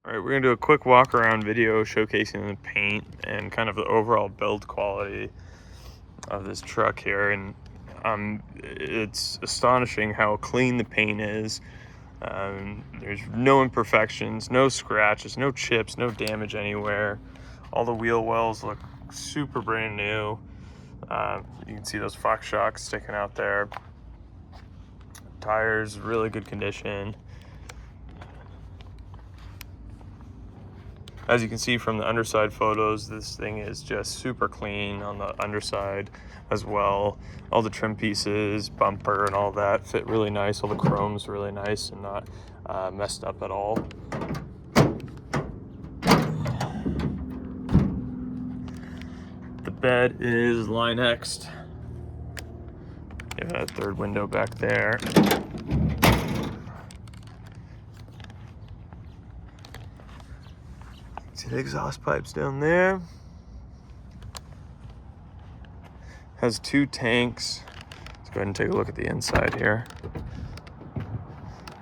All right, we're gonna do a quick walk around video showcasing the paint and kind of the overall build quality of this truck here. And it's astonishing how clean the paint is. There's no imperfections, no scratches, no chips, no damage anywhere. All the wheel wells look super brand new. You can see those Fox shocks sticking out there. Tires, really good condition. As you can see from the underside photos, this thing is just super clean on the underside as well. All the trim pieces, bumper and all that fit really nice. All the chrome's really nice and not messed up at all. The bed is Line-X'd. You have that third window back there. See the exhaust pipes down there. Has 2 tanks. Let's go ahead and take a look at the inside here.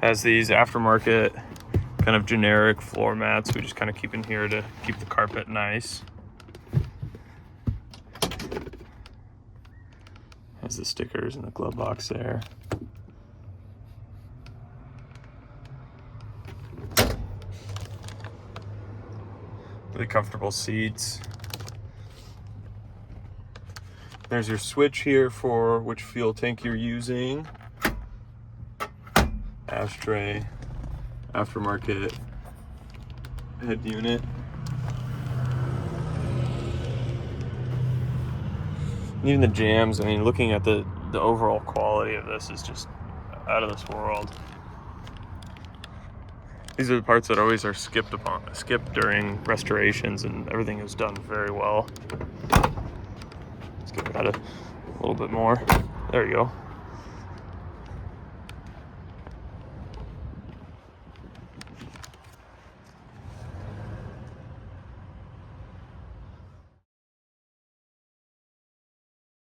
Has these aftermarket kind of generic floor mats we just kind of keep in here to keep the carpet nice. Has the stickers in the glove box there. Really comfortable seats. There's your switch here for which fuel tank you're using. Ashtray, aftermarket head unit. And even the jams, I mean, looking at the overall quality of this is just out of this world. These are the parts that always are skipped during restorations, and everything is done very well. Let's give that a little bit more. There you go.